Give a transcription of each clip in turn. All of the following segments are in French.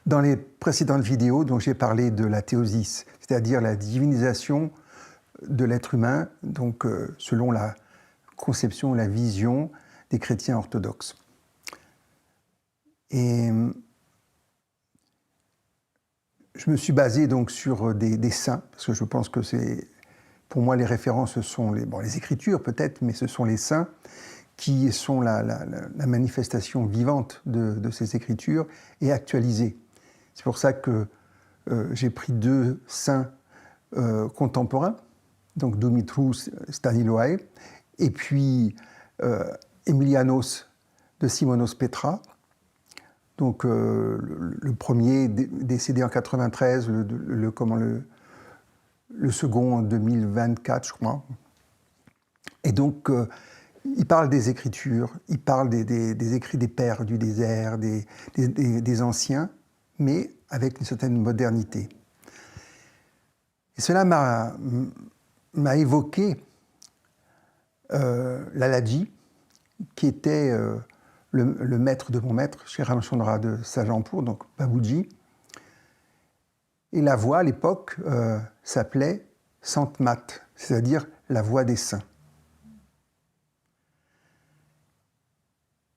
Dans les précédentes vidéos, donc j'ai parlé de la théosis, c'est-à-dire la divinisation de l'être humain, donc selon la conception, la vision des chrétiens orthodoxes. Et je me suis basé donc sur des saints, parce que je pense que pour moi les références, ce sont les Écritures peut-être, mais ce sont les saints qui sont la manifestation vivante de ces Écritures et actualisée. C'est pour ça que j'ai pris deux saints contemporains, donc Dumitru Staniloae, et puis Emilianos de Simonos Petra, donc le premier décédé en 93, le second en 2024, je crois. Et donc, il parle des Écritures, il parle des écrits des pères du désert, des anciens, mais avec une certaine modernité. Et cela m'a évoqué Lalaji, qui était le maître de mon maître, Sri Ramchandra de Sajampur, donc Babuji. Et la voix, à l'époque, s'appelait Sainte Mat, c'est-à-dire la voix des saints.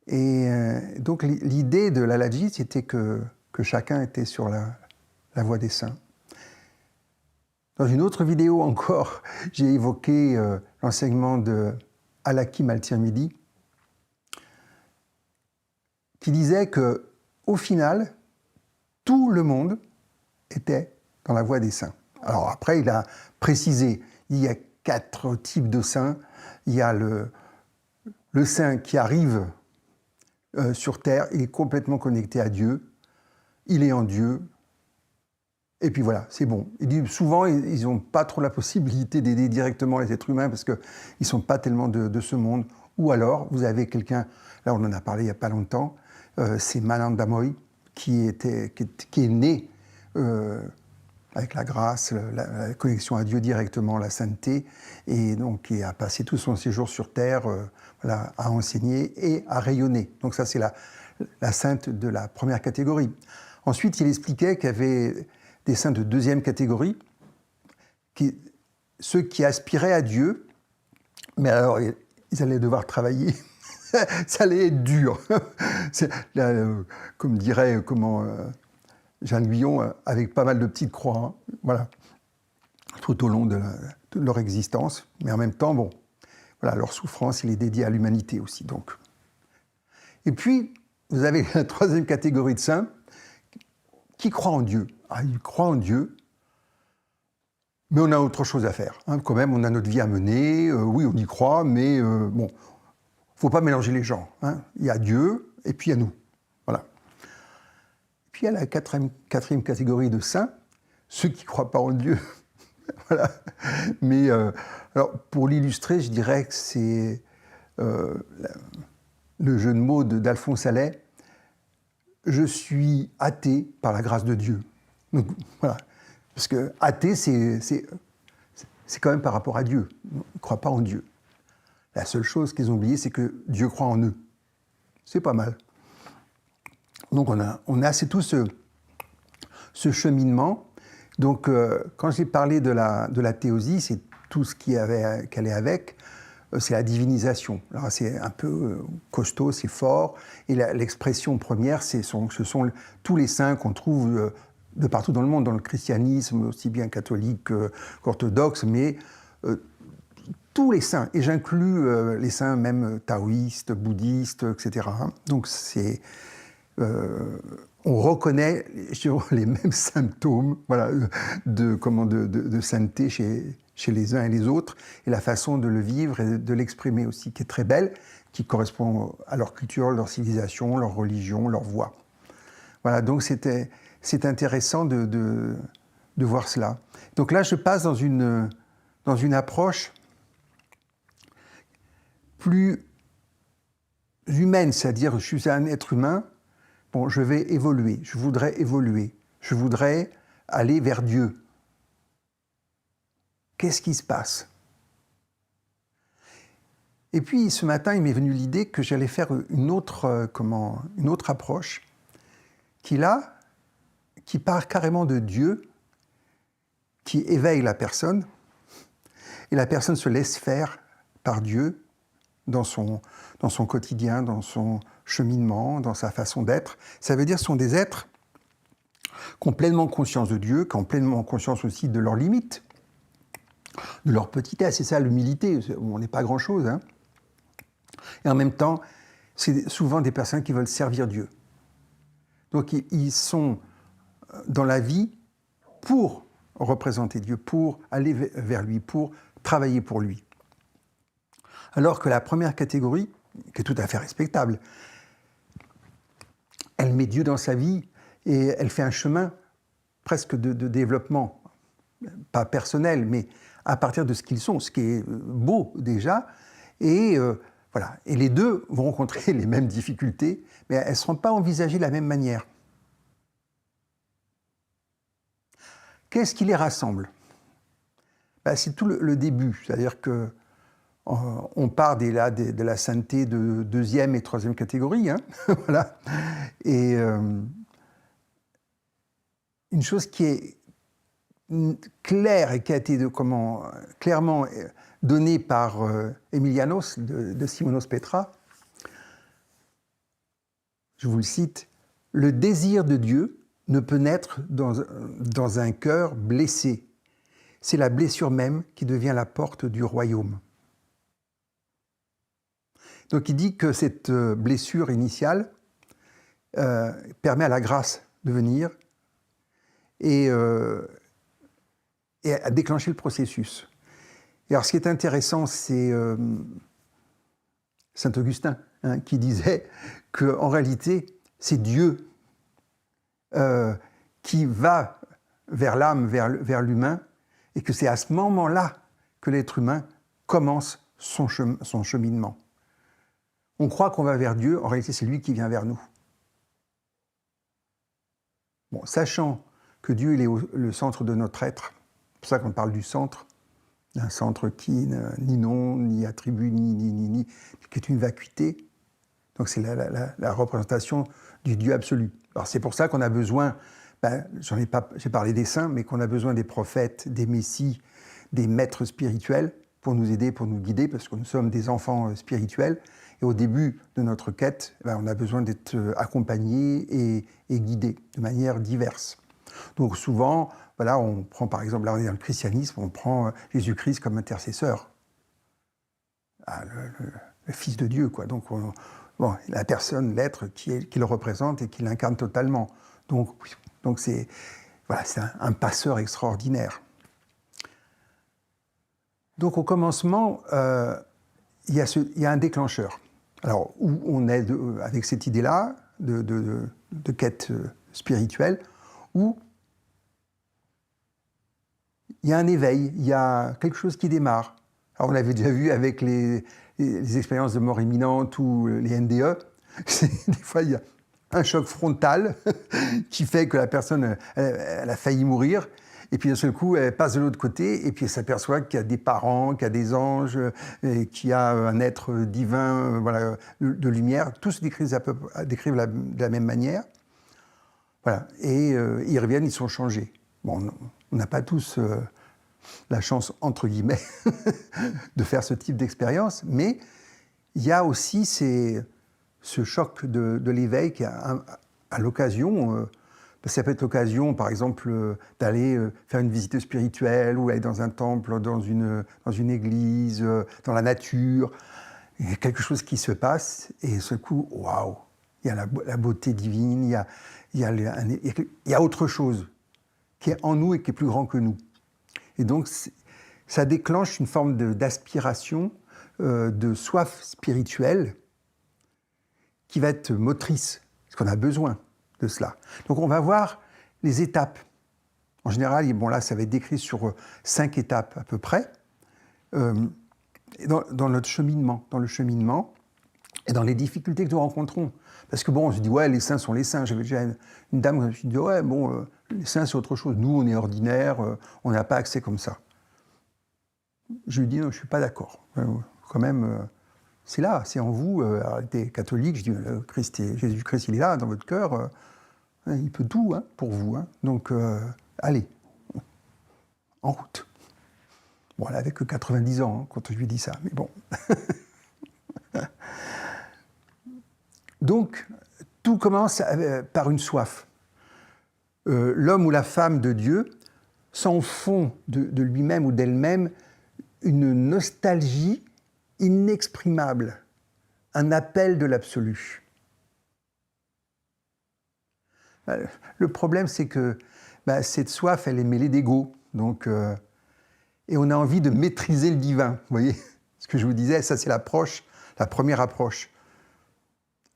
Et donc l'idée de Lalaji, c'était que chacun était sur la voie des saints. Dans une autre vidéo encore, j'ai évoqué l'enseignement de Alaki Maltirmidi, qui disait qu'au final, tout le monde était dans la voie des saints. Alors après, il a précisé, il y a 4 types de saints. Il y a le saint qui arrive sur Terre, il est complètement connecté à Dieu, il est en Dieu, et puis voilà, c'est bon. Il dit souvent, ils n'ont pas trop la possibilité d'aider directement les êtres humains parce qu'ils ne sont pas tellement de ce monde. Ou alors, vous avez quelqu'un, là on en a parlé il n'y a pas longtemps, c'est Mananda Moy, qui est né avec la grâce, la connexion à Dieu directement, la sainteté, et donc qui a passé tout son séjour sur Terre à enseigner et à rayonner. Donc ça, c'est la sainte de la première catégorie. Ensuite, il expliquait qu'il y avait des saints de deuxième catégorie, ceux qui aspiraient à Dieu, mais alors ils allaient devoir travailler. Ça allait être dur. Comme dirait Jeanne Guyon, avec pas mal de petites croix, hein, voilà, tout au long de leur existence. Mais en même temps, bon, voilà, leur souffrance, il est dédié à l'humanité aussi. Donc. Et puis, vous avez la troisième catégorie de saints qui croient en Dieu. Ah, ils croient en Dieu, mais on a autre chose à faire. Hein. Quand même, on a notre vie à mener. Oui, on y croit, mais bon, faut pas mélanger les genres. Hein. Il y a Dieu et puis il y a nous. Voilà. Puis il y a la quatrième catégorie de saints, ceux qui ne croient pas en Dieu. Voilà. Mais alors, pour l'illustrer, je dirais que c'est le jeu de mots d'Alphonse Allais. Je suis athée par la grâce de Dieu. Donc, voilà. Parce que athée, c'est quand même par rapport à Dieu. Ils ne croient pas en Dieu. La seule chose qu'ils ont oublié, c'est que Dieu croit en eux. C'est pas mal. Donc c'est tout ce cheminement. Donc quand j'ai parlé de la théosie, c'est tout ce qu'elle est avec, c'est la divinisation. Alors c'est un peu costaud, c'est fort, et l'expression première, ce sont tous les saints qu'on trouve de partout dans le monde, dans le christianisme, aussi bien catholique qu'orthodoxe, mais tous les saints, et j'inclus les saints même taoïstes, bouddhistes, etc. Donc on reconnaît les mêmes symptômes, voilà, de sainteté chez les uns et les autres, et la façon de le vivre et de l'exprimer aussi, qui est très belle, qui correspond à leur culture, leur civilisation, leur religion, leur voix. Voilà, donc c'est intéressant de voir cela. Donc là, je passe dans une approche plus humaine, c'est-à-dire je suis un être humain, bon, je vais évoluer, je voudrais évoluer, je voudrais aller vers Dieu. Qu'est-ce qui se passe? Et puis ce matin, il m'est venu l'idée que j'allais faire une autre approche qui là qui part carrément de Dieu, qui éveille la personne, et la personne se laisse faire par Dieu dans son quotidien, dans son cheminement, dans sa façon d'être. Ça veut dire que ce sont des êtres qui ont pleinement conscience de Dieu, qui ont pleinement conscience aussi de leurs limites, de leur petitesse. C'est ça l'humilité, on n'est pas grand-chose. Hein. Et en même temps, c'est souvent des personnes qui veulent servir Dieu. Donc ils sont dans la vie pour représenter Dieu, pour aller vers lui, pour travailler pour lui. Alors que la première catégorie, qui est tout à fait respectable, elle met Dieu dans sa vie et elle fait un chemin presque de développement, pas personnel, mais à partir de ce qu'ils sont, ce qui est beau déjà. Et voilà. Et les deux vont rencontrer les mêmes difficultés, mais elles ne seront pas envisagées de la même manière. Qu'est-ce qui les rassemble? C'est tout le début, c'est-à-dire que on part de la sainteté de deuxième et troisième catégorie, hein. Voilà. Et une chose qui est claire et qui a été clairement donnée par Emilianos de Simonos Petra, je vous le cite, « Le désir de Dieu ne peut naître dans un cœur blessé. C'est la blessure même qui devient la porte du royaume. » Donc il dit que cette blessure initiale permet à la grâce de venir et à déclencher le processus. Et alors ce qui est intéressant, c'est Saint Augustin, hein, qui disait qu'en réalité, c'est Dieu qui va vers l'âme, vers l'humain, et que c'est à ce moment-là que l'être humain commence son cheminement. On croit qu'on va vers Dieu, en réalité c'est lui qui vient vers nous. Bon, sachant que Dieu il est le centre de notre être, c'est pour ça qu'on parle du centre, un centre qui n'a ni nom, ni attribut, ni qui est une vacuité. Donc c'est la représentation du Dieu absolu. Alors c'est pour ça qu'on a besoin, j'ai parlé des saints, mais qu'on a besoin des prophètes, des messies, des maîtres spirituels pour nous aider, pour nous guider, parce que nous sommes des enfants spirituels. Et au début de notre quête, on a besoin d'être accompagnés et guidés de manière diverse. Donc souvent, voilà, on prend par exemple, là on est dans le christianisme, on prend Jésus-Christ comme intercesseur. Le Fils de Dieu, quoi. Donc la personne, l'être qui le représente et qui l'incarne totalement. Donc c'est un passeur extraordinaire. Donc au commencement, il y a un déclencheur. Alors, où on est avec cette idée-là de quête spirituelle, où il y a un éveil, il y a quelque chose qui démarre. Alors, on l'avait déjà vu avec les expériences de mort imminente ou les NDE. Des fois, il y a un choc frontal qui fait que la personne elle a failli mourir. Et puis d'un seul coup, elle passe de l'autre côté et puis elle s'aperçoit qu'il y a des parents, qu'il y a des anges, qu'il y a un être divin voilà, de lumière. Tous décrivent de la même manière. Voilà. Et ils reviennent, ils sont changés. Bon, on n'a pas tous la chance, entre guillemets, de faire ce type d'expérience, mais il y a aussi ce choc de l'éveil qui, à l'occasion... ça peut être l'occasion, par exemple, d'aller faire une visite spirituelle ou aller dans un temple, dans une église, dans la nature. Il y a quelque chose qui se passe et ce coup, waouh, il y a la beauté divine, il y a autre chose qui est en nous et qui est plus grand que nous. Et donc, ça déclenche une forme d'aspiration, de soif spirituelle qui va être motrice, parce qu'on a besoin de cela. Donc on va voir les étapes. En général, bon là, ça va être décrit sur 5 étapes à peu près, dans notre cheminement, dans le cheminement et dans les difficultés que nous rencontrons. Parce que bon, on se dit, ouais, les saints sont les saints. J'avais déjà une dame qui me dit, ouais, bon, les saints c'est autre chose. Nous, on est ordinaire, on n'a pas accès comme ça. Je lui dis, non, je ne suis pas d'accord. Quand même, c'est là, c'est en vous. T'es catholique, je dis, Jésus-Christ, il est là, dans votre cœur. Il peut tout hein, pour vous. Hein. Donc, allez, en route. Bon, elle n'avait que 90 ans hein, quand je lui dis ça, mais bon. Donc, tout commence par une soif. L'homme ou la femme de Dieu s'en font de lui-même ou d'elle-même une nostalgie inexprimable, un appel de l'absolu. Le problème, c'est que cette soif, elle est mêlée d'ego. Donc, et on a envie de maîtriser le divin. Vous voyez ce que je vous disais, ça c'est l'approche, la première approche.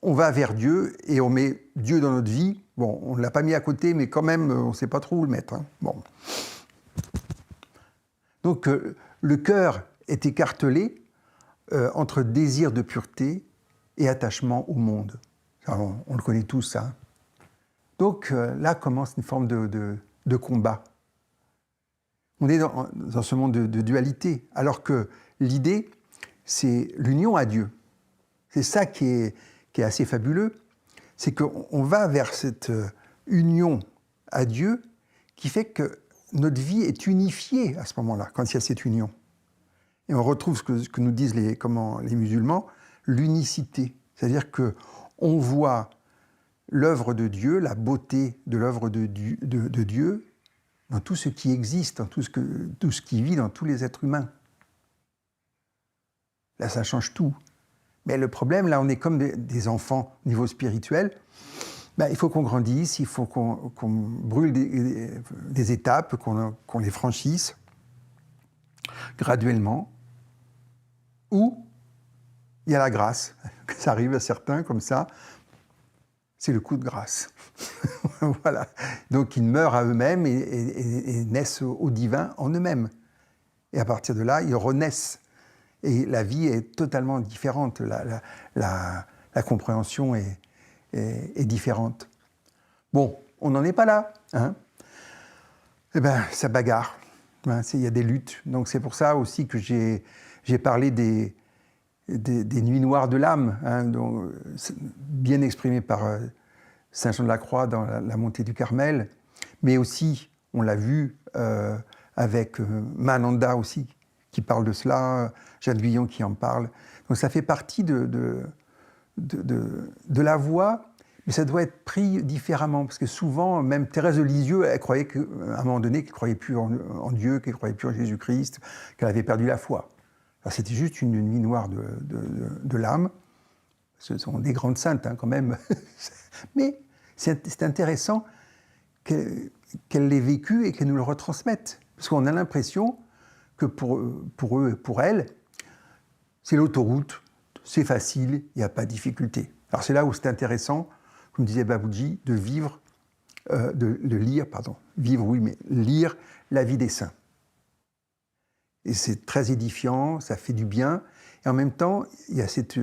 On va vers Dieu et on met Dieu dans notre vie. Bon, on ne l'a pas mis à côté, mais quand même, on ne sait pas trop où le mettre. Hein. Bon. Donc, le cœur est écartelé entre désir de pureté et attachement au monde. Alors, on le connaît tous, ça. Hein. Donc, là commence une forme de combat. On est dans ce monde de dualité, alors que l'idée, c'est l'union à Dieu. C'est ça qui est assez fabuleux, c'est qu'on va vers cette union à Dieu qui fait que notre vie est unifiée à ce moment-là, quand il y a cette union. Et on retrouve ce que nous disent les musulmans, l'unicité. C'est-à-dire qu'on voit l'œuvre de Dieu, la beauté de l'œuvre de Dieu, dans tout ce qui existe, dans tout ce qui vit, dans tous les êtres humains. Là, ça change tout. Mais le problème, là, on est comme des enfants au niveau spirituel. Il faut qu'on grandisse, il faut qu'on brûle des étapes, qu'on les franchisse graduellement. Ou il y a la grâce. Ça arrive à certains comme ça. C'est le coup de grâce. Voilà. Donc ils meurent à eux-mêmes et naissent au divin en eux-mêmes. Et à partir de là, ils renaissent. Et la vie est totalement différente. La compréhension est différente. Bon, on n'en est pas là. Hein. Eh bien, ça bagarre. Hein, il y a des luttes. Donc c'est pour ça aussi que j'ai parlé des nuits noires de l'âme, hein, bien exprimées par Saint Jean de la Croix dans la montée du Carmel, mais aussi, on l'a vu avec Mananda aussi, qui parle de cela, Jeanne Guyon qui en parle. Donc ça fait partie de la voie, mais ça doit être pris différemment, parce que souvent, même Thérèse de Lisieux, elle croyait qu'à un moment donné, qu'elle ne croyait plus en Dieu, qu'elle ne croyait plus en Jésus-Christ, qu'elle avait perdu la foi. C'était juste une nuit noire de l'âme. Ce sont des grandes saintes, hein, quand même. Mais c'est intéressant qu'elle l'ait vécu et qu'elle nous le retransmette. Parce qu'on a l'impression que pour eux et pour elles, c'est l'autoroute, c'est facile, il n'y a pas de difficulté. Alors c'est là où c'est intéressant, comme disait Baboudji, de vivre, de lire, pardon, vivre oui, mais lire la vie des saints. Et c'est très édifiant, ça fait du bien. Et en même temps, il y a cette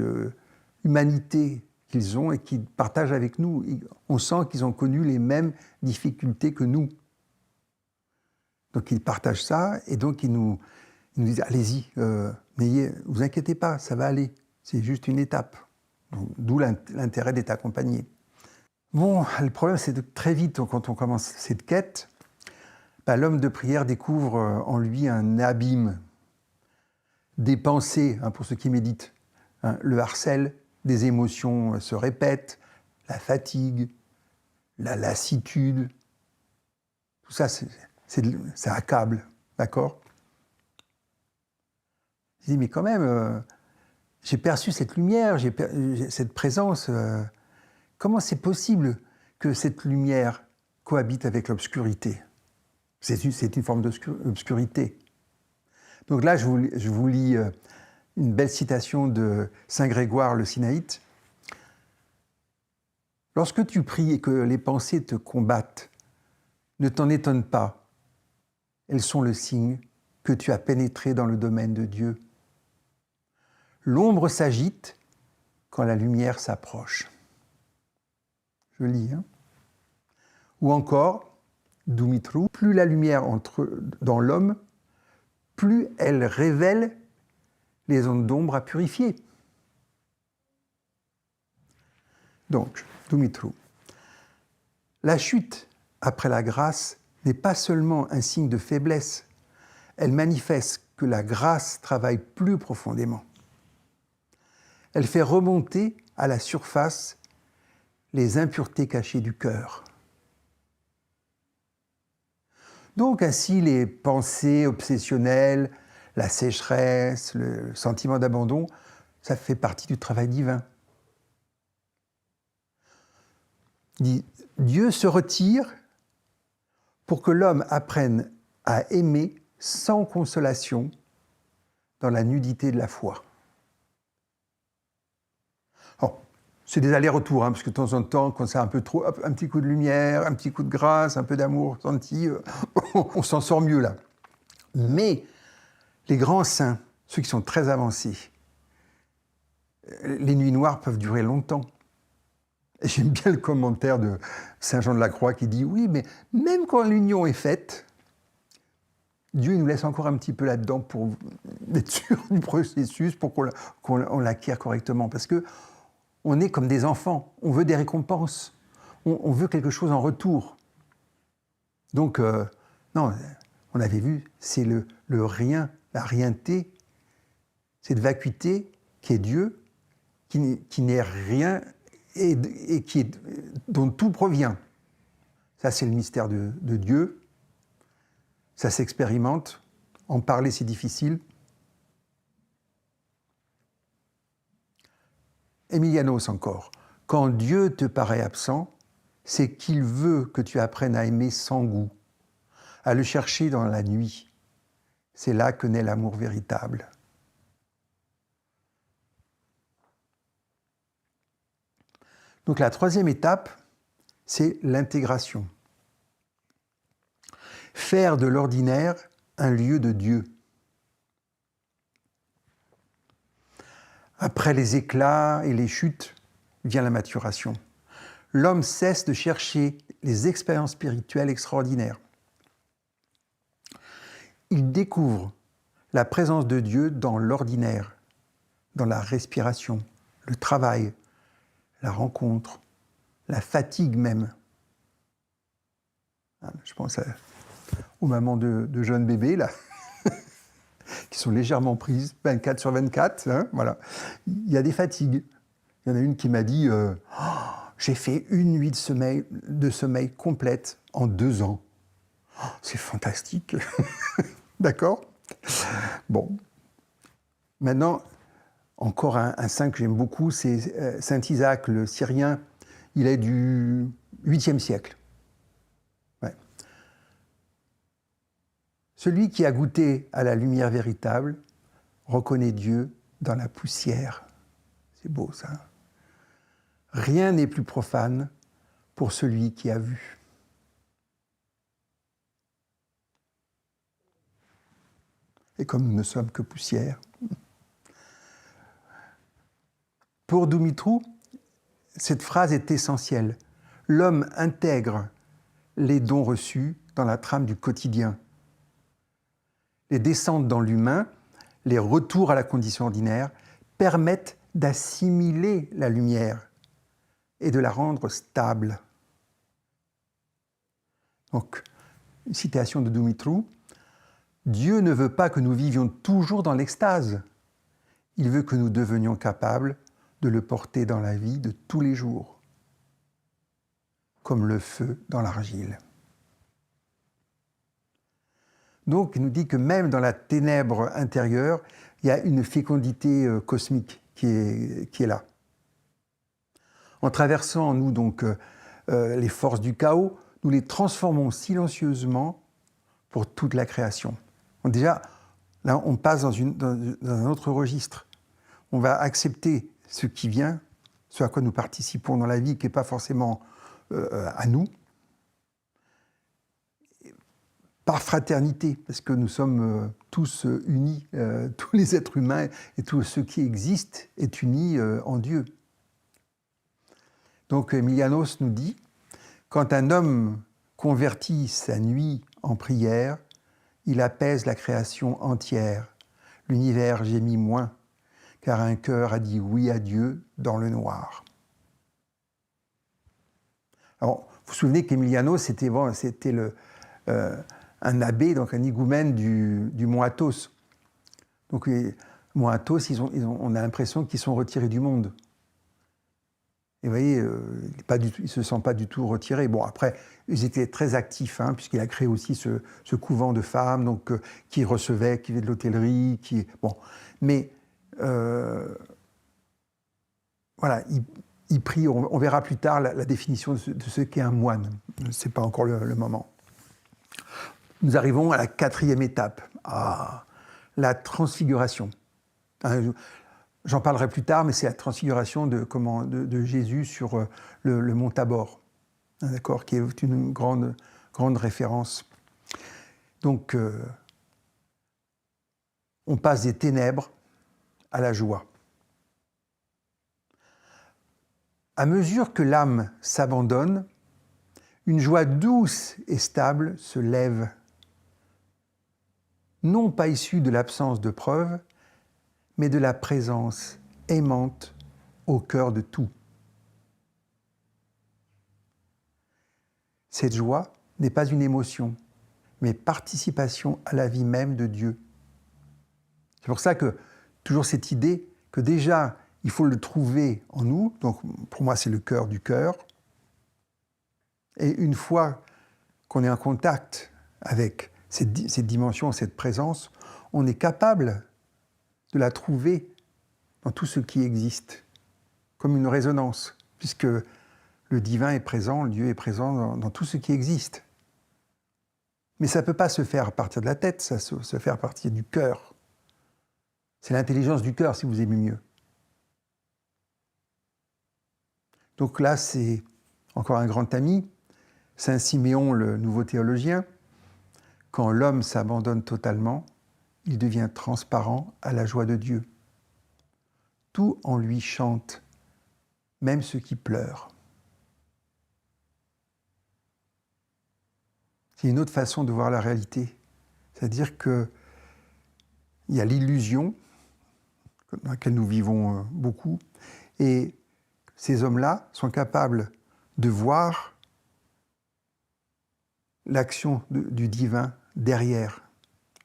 humanité qu'ils ont et qu'ils partagent avec nous. On sent qu'ils ont connu les mêmes difficultés que nous. Donc ils partagent ça et donc ils nous disent « Allez-y, vous inquiétez pas, ça va aller. C'est juste une étape. » D'où l'intérêt d'être accompagné. Bon, le problème, c'est que très vite, quand on commence cette quête, l'homme de prière découvre en lui un abîme des pensées, hein, pour ceux qui méditent. Hein, le harcèle, des émotions se répètent, la fatigue, la lassitude. Tout ça, ça accable, d'accord? Je dis, mais quand même, j'ai perçu cette lumière, cette présence. Comment c'est possible que cette lumière cohabite avec l'obscurité? C'est une forme d'obscurité. Donc là, je vous lis une belle citation de Saint Grégoire le Sinaïte. « Lorsque tu pries et que les pensées te combattent, ne t'en étonne pas. Elles sont le signe que tu as pénétré dans le domaine de Dieu. L'ombre s'agite quand la lumière s'approche. » Je lis. Hein. Ou encore, Dumitru, plus la lumière entre dans l'homme, plus elle révèle les ondes d'ombre à purifier. Donc, Dumitru. La chute après la grâce n'est pas seulement un signe de faiblesse, elle manifeste que la grâce travaille plus profondément. Elle fait remonter à la surface les impuretés cachées du cœur. Donc ainsi, les pensées obsessionnelles, la sécheresse, le sentiment d'abandon, ça fait partie du travail divin. Dieu se retire pour que l'homme apprenne à aimer sans consolation dans la nudité de la foi. Alors, c'est des allers-retours, parce que de temps en temps, quand c'est un peu trop, hop, un petit coup de lumière, un petit coup de grâce, un peu d'amour senti, on s'en sort mieux là. Mais les grands saints, ceux qui sont très avancés, les nuits noires peuvent durer longtemps. Et j'aime bien le commentaire de Saint Jean de la Croix qui dit « Oui, mais même quand l'union est faite, Dieu nous laisse encore un petit peu là-dedans pour être sûr du processus, pour qu'on l'acquiert correctement. » Parce qu'on est comme des enfants, on veut des récompenses, on veut quelque chose en retour. Donc, non, on avait vu, c'est le rien, la rienté, cette vacuité qui est Dieu, qui n'est rien et dont tout provient. Ça, c'est le mystère de Dieu. Ça s'expérimente. En parler, c'est difficile. Emilianos encore. Quand Dieu te paraît absent, c'est qu'il veut que tu apprennes à aimer sans goût, à le chercher dans la nuit. C'est là que naît l'amour véritable. Donc la troisième étape, c'est l'intégration. Faire de l'ordinaire un lieu de Dieu. Après les éclats et les chutes, vient la maturation. L'homme cesse de chercher les expériences spirituelles extraordinaires. Il découvre la présence de Dieu dans l'ordinaire, dans la respiration, le travail, la rencontre, la fatigue même. Je pense aux mamans de jeunes bébés, là, qui sont légèrement prises, 24 sur 24. Hein, voilà. Il y a des fatigues. Il y en a une qui m'a dit j'ai fait une nuit de sommeil complète en 2 ans. Oh, c'est fantastique. D'accord? Bon. Maintenant, encore un saint que j'aime beaucoup, c'est Saint Isaac, le Syrien. Il est du 8e siècle. Ouais. Celui qui a goûté à la lumière véritable reconnaît Dieu dans la poussière. C'est beau, ça. Rien n'est plus profane pour celui qui a vu. Et comme nous ne sommes que poussière. Pour Dumitru, cette phrase est essentielle. L'homme intègre les dons reçus dans la trame du quotidien. Les descentes dans l'humain, les retours à la condition ordinaire, permettent d'assimiler la lumière et de la rendre stable. Donc, une citation de Dumitru, « Dieu ne veut pas que nous vivions toujours dans l'extase. Il veut que nous devenions capables de le porter dans la vie de tous les jours, comme le feu dans l'argile. » Donc, il nous dit que même dans la ténèbre intérieure, il y a une fécondité cosmique qui est là. En traversant, nous, donc, les forces du chaos, nous les transformons silencieusement pour toute la création. Donc déjà, là, on passe dans un autre registre. On va accepter ce qui vient, ce à quoi nous participons dans la vie, qui n'est pas forcément à nous, par fraternité, parce que nous sommes tous unis, tous les êtres humains et tout ce qui existe est uni en Dieu. Donc Emilianos nous dit, quand un homme convertit sa nuit en prière, il apaise la création entière. L'univers gémit moins, car un cœur a dit oui à Dieu dans le noir. Alors, il vous souvenez qu'Emiliano, c'était un abbé, donc un higoumène du mont Athos. Donc, les mont Athos, on a l'impression qu'ils sont retirés du monde. Et vous voyez, il ne se sent pas du tout retiré. Bon, après, ils étaient très actifs, hein, puisqu'il a créé aussi ce couvent de femmes, donc, qui recevaient, qui faisaient de l'hôtellerie, bon. Mais, voilà, il prie, on verra plus tard la définition de ce qu'est un moine. Ce n'est pas encore le moment. Nous arrivons à la 4e étape, la transfiguration. Hein, j'en parlerai plus tard, mais c'est la transfiguration de Jésus sur le mont Tabor, hein, d'accord, qui est une grande référence. Donc, on passe des ténèbres à la joie. À mesure que l'âme s'abandonne, une joie douce et stable se lève, non pas issue de l'absence de preuves, mais de la présence aimante au cœur de tout. Cette joie n'est pas une émotion, mais participation à la vie même de Dieu. C'est pour ça que toujours cette idée que déjà, il faut le trouver en nous. Donc, pour moi, c'est le cœur du cœur. Et une fois qu'on est en contact avec cette dimension, cette présence, on est capable de la trouver dans tout ce qui existe, comme une résonance, puisque le divin est présent, le Dieu est présent dans tout ce qui existe. Mais ça ne peut pas se faire à partir de la tête, ça se fait à partir du cœur. C'est l'intelligence du cœur, si vous aimez mieux. Donc là, c'est encore un grand ami, Saint Siméon, le nouveau théologien. Quand l'homme s'abandonne totalement, il devient transparent à la joie de Dieu. Tout en lui chante, même ceux qui pleurent. C'est une autre façon de voir la réalité. C'est-à-dire qu'il y a l'illusion, dans laquelle nous vivons beaucoup, et ces hommes-là sont capables de voir l'action du divin derrière,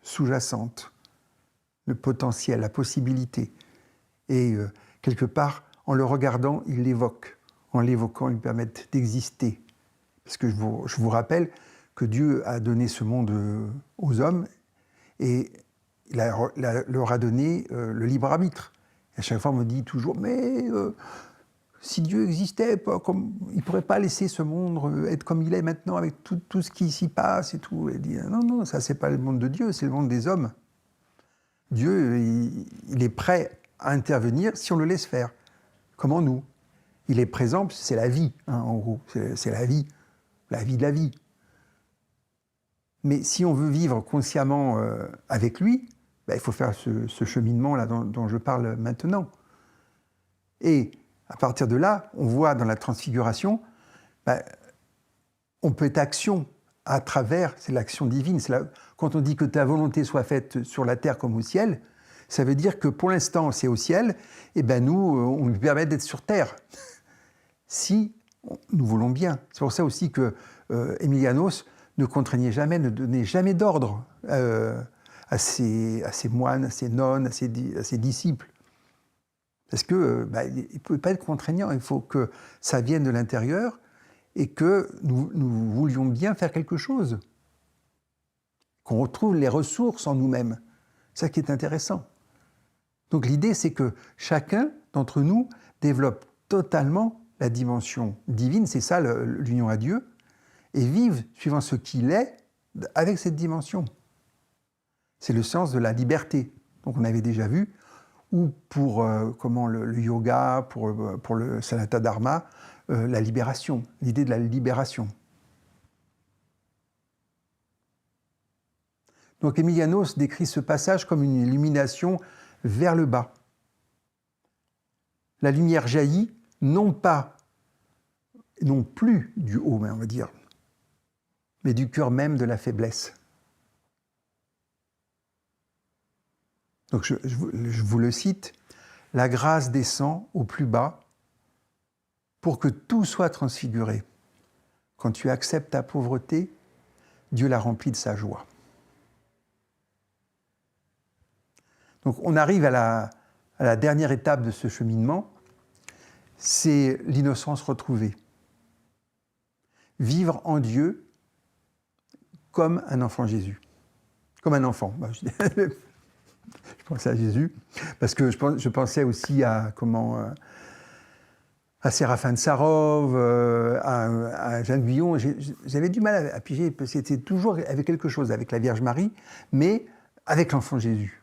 sous-jacente, le potentiel, la possibilité. Et quelque part, en le regardant, il l'évoque. En l'évoquant, il lui permet d'exister. Parce que je vous rappelle que Dieu a donné ce monde aux hommes et il leur a donné le libre arbitre. Et à chaque fois, on me dit toujours, mais si Dieu existait, il ne pourrait pas laisser ce monde être comme il est maintenant avec tout ce qui s'y passe et tout. Et dit, non, ça, c'est pas le monde de Dieu, c'est le monde des hommes. Dieu, il est prêt à intervenir si on le laisse faire. Comment nous? Il est présent, c'est la vie, hein, en gros. C'est la vie de la vie. Mais si on veut vivre consciemment avec lui, il faut faire ce cheminement-là dont je parle maintenant. Et à partir de là, on voit dans la transfiguration, on peut être action à travers, c'est l'action divine. Quand on dit que ta volonté soit faite sur la terre comme au ciel, ça veut dire que pour l'instant c'est au ciel, et nous, on lui permet d'être sur terre. Si nous voulons bien. C'est pour ça aussi que Emilianos ne contraignait jamais, ne donnait jamais d'ordre à ses moines, à ses nonnes, à ses disciples. Parce que il ne pouvait pas être contraignant, il faut que ça vienne de l'intérieur et que nous voulions bien faire quelque chose. Qu'on retrouve les ressources en nous-mêmes. C'est ça qui est intéressant. Donc l'idée, c'est que chacun d'entre nous développe totalement la dimension divine, c'est ça l'union à Dieu, et vive suivant ce qu'il est avec cette dimension. C'est le sens de la liberté. Donc on avait déjà vu, ou pour le yoga, pour le Sanatha Dharma, la libération, l'idée de la libération. Donc Emilianos décrit ce passage comme une illumination vers le bas. La lumière jaillit non plus du haut, on va dire, mais du cœur même de la faiblesse. Donc je vous le cite, « La grâce descend au plus bas pour que tout soit transfiguré, quand tu acceptes ta pauvreté, Dieu la remplit de sa joie. Donc on arrive à la dernière étape de ce cheminement, c'est l'innocence retrouvée. Vivre en Dieu comme un enfant Jésus. Comme un enfant. Je pensais à Jésus, parce que je pensais aussi à Séraphin de Sarov, à Jeanne Guyon. J'avais du mal à piger, parce que c'était toujours avec quelque chose, avec la Vierge Marie, mais avec l'enfant Jésus.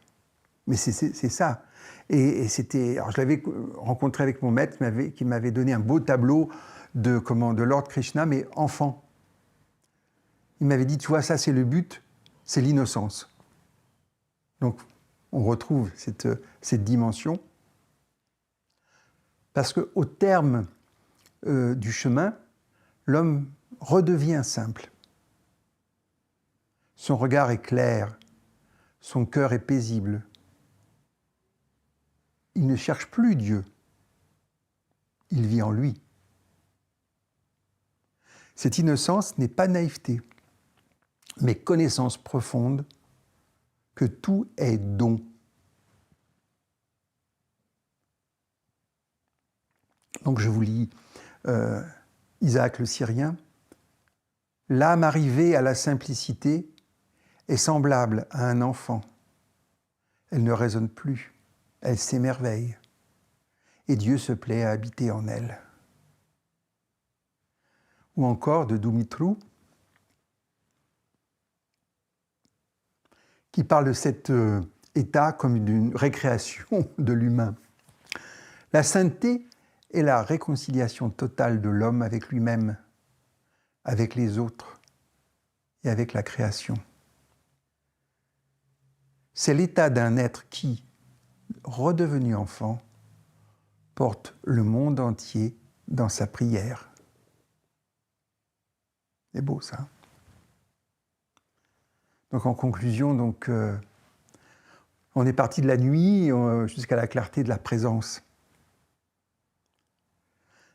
Mais c'est ça. Et c'était. Alors je l'avais rencontré avec mon maître qui m'avait donné un beau tableau de Lord Krishna, mais enfant. Il m'avait dit, tu vois, ça c'est le but, c'est l'innocence. Donc on retrouve cette dimension. Parce qu'au terme du chemin, l'homme redevient simple. Son regard est clair, son cœur est paisible. Il ne cherche plus Dieu, il vit en lui. Cette innocence n'est pas naïveté, mais connaissance profonde que tout est don. Donc je vous lis Isaac le Syrien. L'âme arrivée à la simplicité est semblable à un enfant. Elle ne raisonne plus, elle s'émerveille. Et Dieu se plaît à habiter en elle. Ou encore de Dumitru, qui parle de cet état comme d'une récréation de l'humain. La sainteté est la réconciliation totale de l'homme avec lui-même, avec les autres et avec la création. C'est l'état d'un être qui, redevenu enfant, porte le monde entier dans sa prière. C'est beau ça. Donc en conclusion, on est parti de la nuit jusqu'à la clarté de la présence.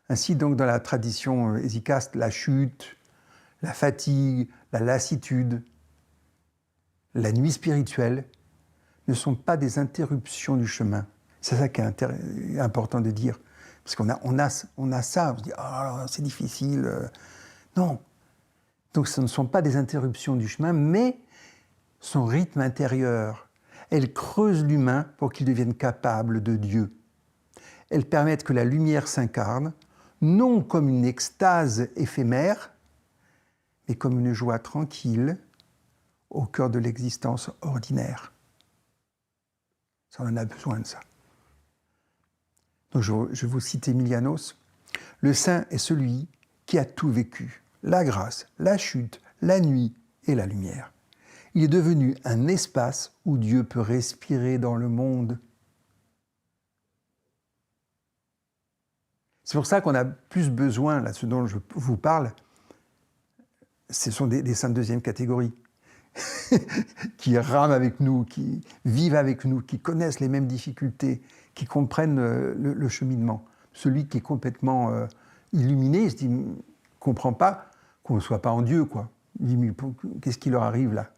Ainsi donc dans la tradition hésicaste, la chute, la fatigue, la lassitude, la nuit spirituelle ne sont pas des interruptions du chemin. C'est ça qui est important de dire. Parce qu'on a ça, on se dit « Ah, c'est difficile ». Non. Donc ce ne sont pas des interruptions du chemin, mais son rythme intérieur. Elles creusent l'humain pour qu'il devienne capable de Dieu. Elles permettent que la lumière s'incarne, non comme une extase éphémère, mais comme une joie tranquille au cœur de l'existence ordinaire. Ça, on en a besoin de ça. Donc je vais vous citer Emilianos. Le saint est celui qui a tout vécu, la grâce, la chute, la nuit et la lumière. Il est devenu un espace où Dieu peut respirer dans le monde. C'est pour ça qu'on a plus besoin, là, ce dont je vous parle, ce sont des saints de deuxième catégorie, qui rament avec nous, qui vivent avec nous, qui connaissent les mêmes difficultés, qui comprennent le cheminement. Celui qui est complètement illuminé, il se dit, ne comprend pas qu'on ne soit pas en Dieu, quoi. Il dit, mais qu'est-ce qui leur arrive là?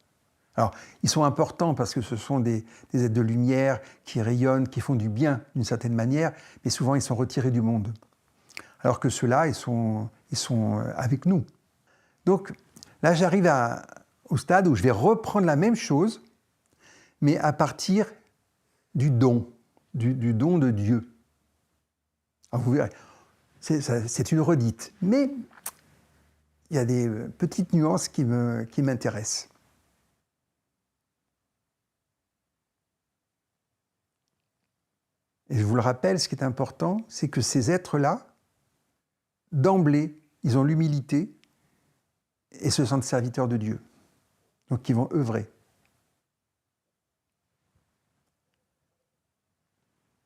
Alors, ils sont importants parce que ce sont des êtres de lumière qui rayonnent, qui font du bien d'une certaine manière, mais souvent ils sont retirés du monde. Alors que ceux-là, ils sont avec nous. Donc là, j'arrive au stade où je vais reprendre la même chose, mais à partir du don, du don de Dieu. Alors vous verrez, c'est une redite, mais il y a des petites nuances qui m'intéressent. Et je vous le rappelle, ce qui est important, c'est que ces êtres-là, d'emblée, ils ont l'humilité et se sentent serviteurs de Dieu. Donc ils vont œuvrer.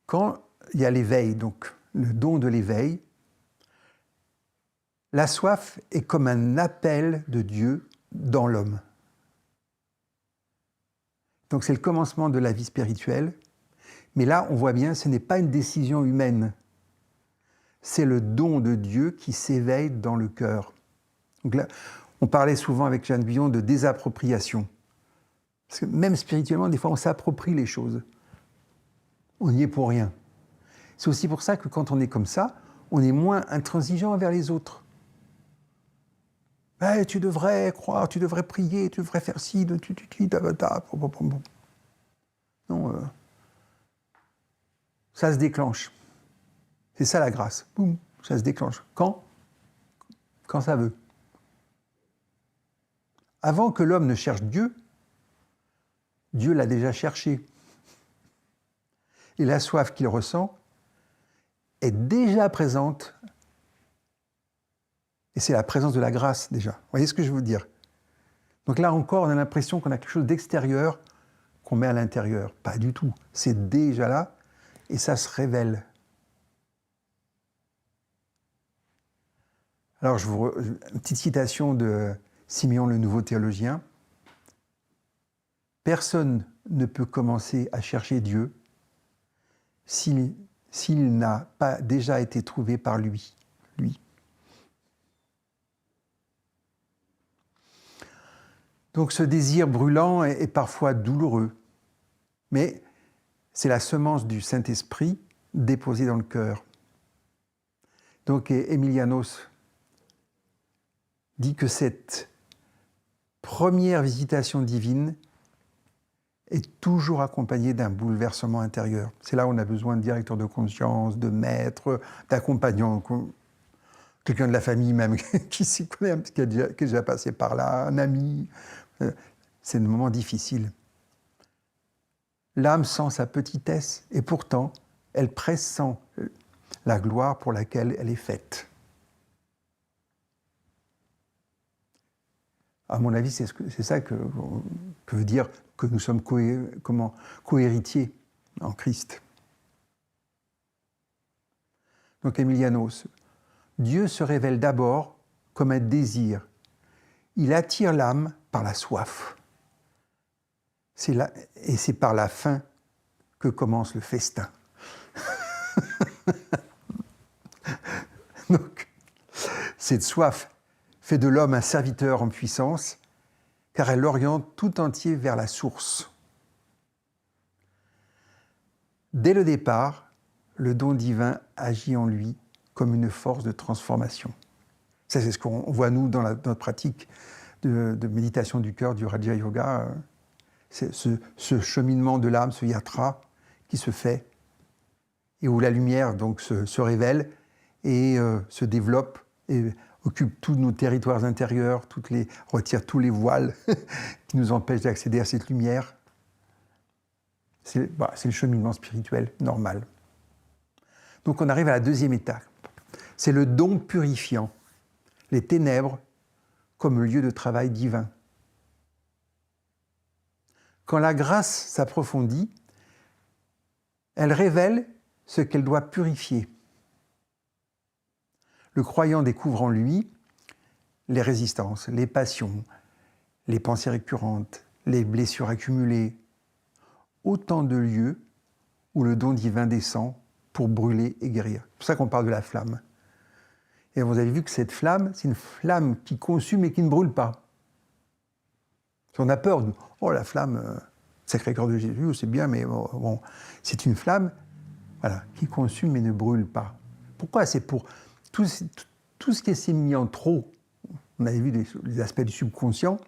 Quand il y a l'éveil, donc le don de l'éveil, la soif est comme un appel de Dieu dans l'homme. Donc c'est le commencement de la vie spirituelle. Mais là, on voit bien, ce n'est pas une décision humaine. C'est le don de Dieu qui s'éveille dans le cœur. Donc là, on parlait souvent avec Jeanne Guyon de désappropriation. Parce que même spirituellement, des fois, on s'approprie les choses. On n'y est pour rien. C'est aussi pour ça que quand on est comme ça, on est moins intransigeant envers les autres. Hey, tu devrais croire, tu devrais prier, tu devrais faire ci, non, ça se déclenche. C'est ça la grâce. Boum, ça se déclenche. Quand? Quand ça veut. Avant que l'homme ne cherche Dieu, Dieu l'a déjà cherché. Et la soif qu'il ressent est déjà présente. Et c'est la présence de la grâce déjà. Vous voyez ce que je veux dire? Donc là encore, on a l'impression qu'on a quelque chose d'extérieur qu'on met à l'intérieur. Pas du tout. C'est déjà là et ça se révèle. Alors, une petite citation de Simeon, le nouveau théologien. Personne ne peut commencer à chercher Dieu s'il n'a pas déjà été trouvé par lui. Donc ce désir brûlant est parfois douloureux, mais c'est la semence du Saint-Esprit déposée dans le cœur. Donc Emilianos dit que cette première visitation divine est toujours accompagnée d'un bouleversement intérieur. C'est là où on a besoin de directeur de conscience, de maître, d'accompagnant, quelqu'un de la famille même qui s'y connaît, qui est déjà passé par là, un ami. C'est un moment difficile. L'âme sent sa petitesse et pourtant, elle pressent la gloire pour laquelle elle est faite. À mon avis, c'est ça que veut dire que nous sommes co-héritiers en Christ. Donc Emilianos, Dieu se révèle d'abord comme un désir. Il attire l'âme par la soif. Et c'est par la faim que commence le festin. Donc, cette soif fait de l'homme un serviteur en puissance, car elle l'oriente tout entier vers la source. Dès le départ, le don divin agit en lui comme une force de transformation. Ça, c'est ce qu'on voit, nous, dans notre pratique de méditation du cœur, du Raja Yoga. C'est ce cheminement de l'âme, ce yatra, qui se fait, et où la lumière donc, se révèle et se développe, et occupe tous nos territoires intérieurs, retire tous les voiles qui nous empêchent d'accéder à cette lumière. C'est le cheminement spirituel normal. Donc on arrive à la deuxième étape. C'est le don purifiant, les ténèbres comme lieu de travail divin. Quand la grâce s'approfondit, elle révèle ce qu'elle doit purifier. Le croyant découvre en lui les résistances, les passions, les pensées récurrentes, les blessures accumulées, autant de lieux où le don divin descend pour brûler et guérir. C'est pour ça qu'on parle de la flamme. Et vous avez vu que cette flamme, c'est une flamme qui consume et qui ne brûle pas. Si on a peur de « Oh, la flamme, Sacré-Cœur de Jésus, c'est bien, mais bon, c'est une flamme voilà, qui consume mais ne brûle pas. » Pourquoi? C'est pour tout ce qui s'est mis en trop. On avait vu les aspects du subconscient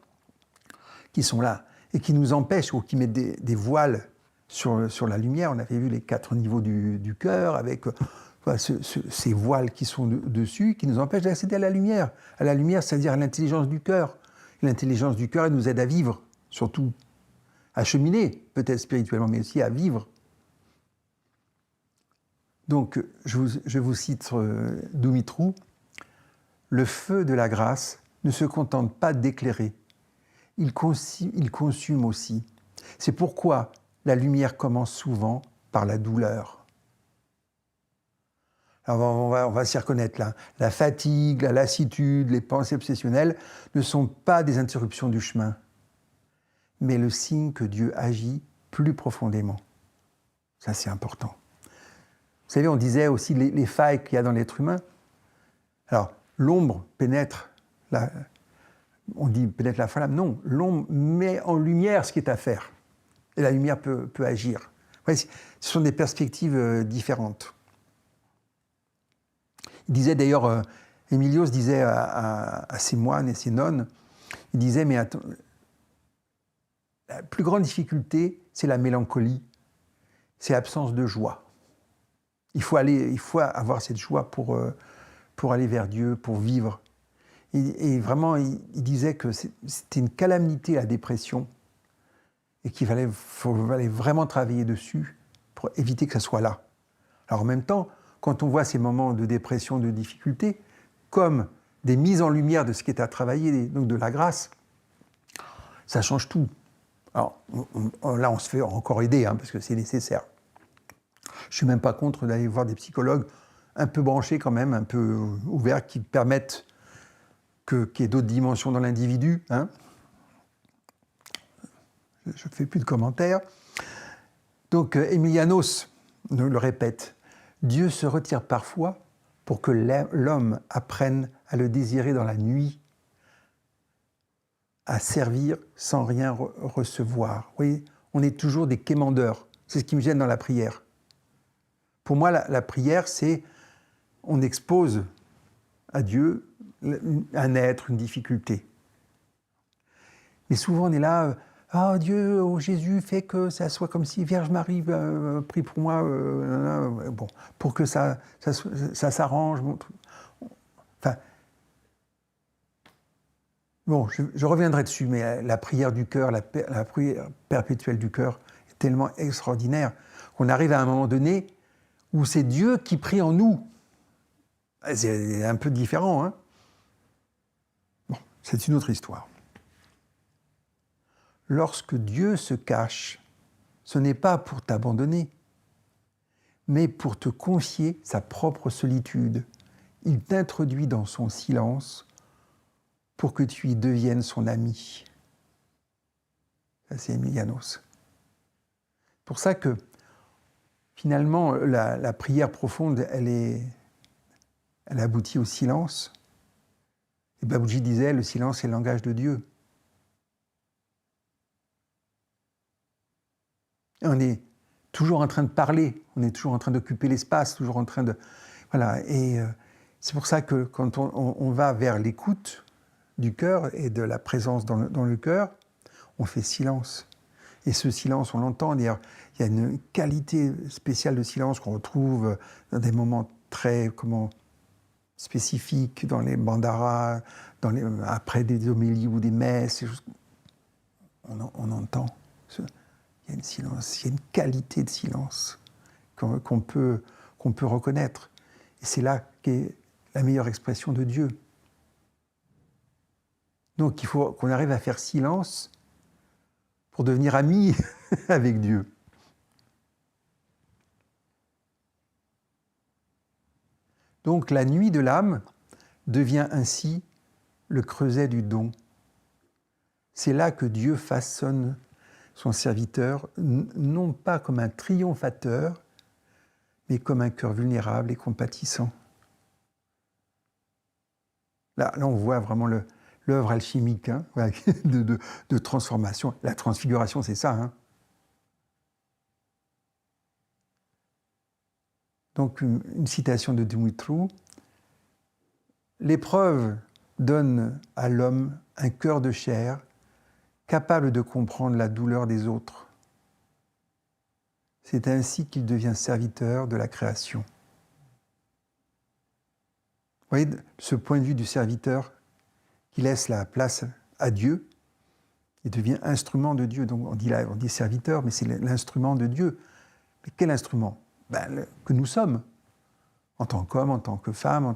qui sont là et qui nous empêchent ou qui mettent des voiles sur la lumière. On avait vu les 4 niveaux du cœur avec ces voiles qui sont dessus, qui nous empêchent d'accéder à la lumière. À la lumière, c'est-à-dire à l'intelligence du cœur. L'intelligence du cœur, elle nous aide à vivre, surtout à cheminer, peut-être spirituellement, mais aussi à vivre. Donc, je vous cite Dumitru, « Le feu de la grâce ne se contente pas d'éclairer, il consume aussi. C'est pourquoi la lumière commence souvent par la douleur. » Alors on va s'y reconnaître là. La fatigue, la lassitude, les pensées obsessionnelles ne sont pas des interruptions du chemin, mais le signe que Dieu agit plus profondément. Ça, c'est important. Vous savez, on disait aussi les failles qu'il y a dans l'être humain. Alors, l'ombre pénètre on dit peut-être la flamme, non, l'ombre met en lumière ce qui est à faire. Et la lumière peut agir. Vous voyez, ce sont des perspectives différentes. Il disait d'ailleurs, Emilios disait à ses moines et ses nonnes, il disait, mais attends, la plus grande difficulté, c'est la mélancolie, c'est l'absence de joie. Il faut avoir cette joie pour aller vers Dieu, pour vivre. Et vraiment, il disait que c'était une calamité, la dépression, et qu'il fallait vraiment travailler dessus pour éviter que ça soit là. Alors en même temps, quand on voit ces moments de dépression, de difficulté, comme des mises en lumière de ce qui est à travailler, donc de la grâce, ça change tout. Alors là, on se fait encore aider, parce que c'est nécessaire. Je ne suis même pas contre d'aller voir des psychologues un peu branchés quand même, un peu ouverts, qui permettent qu'il y ait d'autres dimensions dans l'individu. Je ne fais plus de commentaires. Donc, Emilianos le répète, Dieu se retire parfois pour que l'homme apprenne à le désirer dans la nuit, à servir sans rien recevoir. Vous voyez, on est toujours des quémandeurs. C'est ce qui me gêne dans la prière. Pour moi, la prière, c'est on expose à Dieu un être, une difficulté. Mais souvent, on est là, ah Dieu, oh Jésus, fais que ça soit comme si Vierge Marie prie pour moi, bon, pour que ça s'arrange. Enfin, bon, je reviendrai dessus, mais la prière du cœur, la prière perpétuelle du cœur est tellement extraordinaire qu'on arrive à un moment donné où c'est Dieu qui prie en nous. C'est un peu différent, Bon, c'est une autre histoire. Lorsque Dieu se cache, ce n'est pas pour t'abandonner, mais pour te confier sa propre solitude. Il t'introduit dans son silence pour que tu y deviennes son ami. Ça, c'est Emilianos. C'est pour ça que, finalement, la prière profonde, elle aboutit au silence. Et Baboudji disait, le silence est le langage de Dieu. Et on est toujours en train de parler, on est toujours en train d'occuper l'espace, toujours en train de... Voilà, et c'est pour ça que quand on va vers l'écoute du cœur et de la présence dans le cœur, on fait silence. Et ce silence, on l'entend, d'ailleurs, il y a une qualité spéciale de silence qu'on retrouve dans des moments très, spécifiques, dans les bandaras, après des homélies ou des messes, on entend. Il y a une silence, il y a une qualité de silence qu'on peut reconnaître. Et c'est là qu'est la meilleure expression de Dieu. Donc il faut qu'on arrive à faire silence pour devenir amis avec Dieu. Donc la nuit de l'âme devient ainsi le creuset du don. C'est là que Dieu façonne son serviteur, non pas comme un triomphateur, mais comme un cœur vulnérable et compatissant. Là on voit vraiment l'œuvre alchimique de transformation. La transfiguration, c'est ça. Donc, une citation de Dumitru. L'épreuve donne à l'homme un cœur de chair capable de comprendre la douleur des autres. C'est ainsi qu'il devient serviteur de la création. Vous voyez ce point de vue du serviteur qui laisse la place à Dieu et devient instrument de Dieu. Donc on dit serviteur, mais c'est l'instrument de Dieu. Mais quel instrument ? Que nous sommes, en tant qu'hommes, en tant que femmes.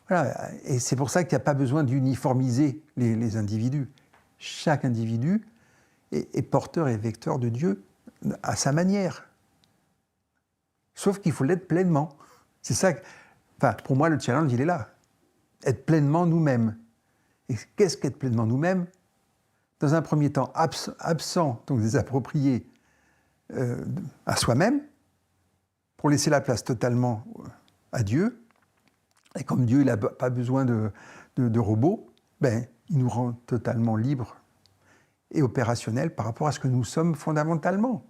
Voilà. Et c'est pour ça qu'il n'y a pas besoin d'uniformiser les individus. Chaque individu est porteur et vecteur de Dieu à sa manière. Sauf qu'il faut l'être pleinement. C'est ça. Pour moi, le challenge, il est là. Être pleinement nous-mêmes. Et qu'est-ce qu'être pleinement nous-mêmes ? Dans un premier temps, absent, donc désapproprié à soi-même, pour laisser la place totalement à Dieu. Et comme Dieu, il n'a pas besoin de robots, il nous rend totalement libres et opérationnels par rapport à ce que nous sommes fondamentalement.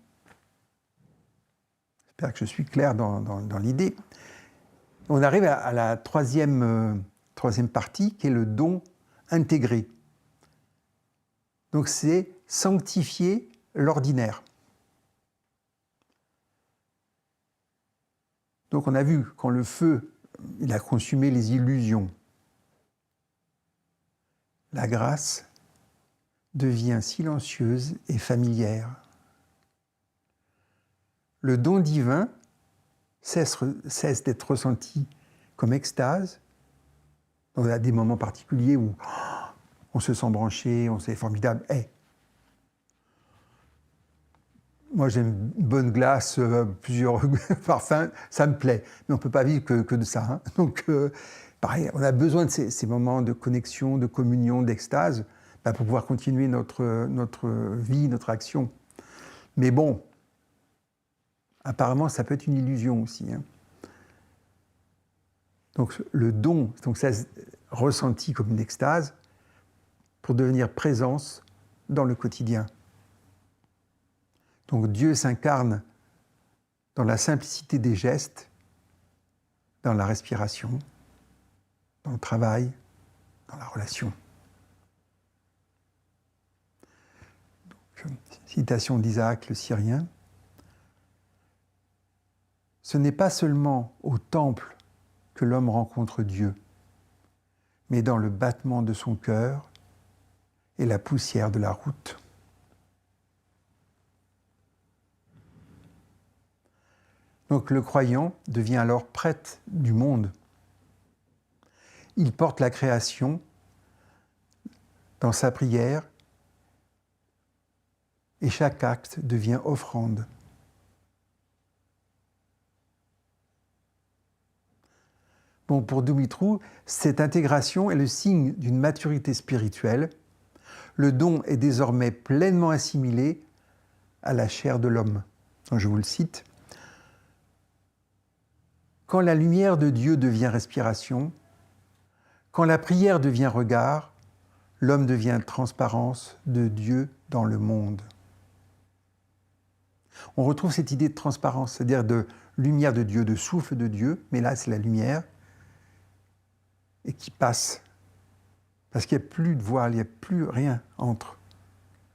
J'espère que je suis clair dans l'idée. On arrive à la troisième partie, qui est le don intégré. Donc c'est sanctifier l'ordinaire. Donc on a vu, quand le feu, il a consumé les illusions, la grâce devient silencieuse et familière. Le don divin cesse d'être ressenti comme extase. On a des moments particuliers où on se sent branché, on se sent formidable. Moi, j'aime une bonne glace, plusieurs parfums, ça me plaît. Mais on ne peut pas vivre que de ça. Hein. Donc, pareil, on a besoin de ces moments de connexion, de communion, d'extase, pour pouvoir continuer notre vie, notre action. Mais bon, apparemment, ça peut être une illusion aussi. Hein. Donc, le don, donc ça ressenti comme une extase, pour devenir présence dans le quotidien. Donc Dieu s'incarne dans la simplicité des gestes, dans la respiration, dans le travail, dans la relation. Donc, citation d'Isaac le Syrien. Ce n'est pas seulement au temple que l'homme rencontre Dieu, mais dans le battement de son cœur et la poussière de la route. Donc le croyant devient alors prêtre du monde. Il porte la création dans sa prière et chaque acte devient offrande. Bon, pour Dumitru, cette intégration est le signe d'une maturité spirituelle. Le don est désormais pleinement assimilé à la chair de l'homme. Donc, je vous le cite. Quand la lumière de Dieu devient respiration, quand la prière devient regard, l'homme devient transparence de Dieu dans le monde. On retrouve cette idée de transparence, c'est-à-dire de lumière de Dieu, de souffle de Dieu, mais là c'est la lumière, et qui passe. Parce qu'il n'y a plus de voile, il n'y a plus rien entre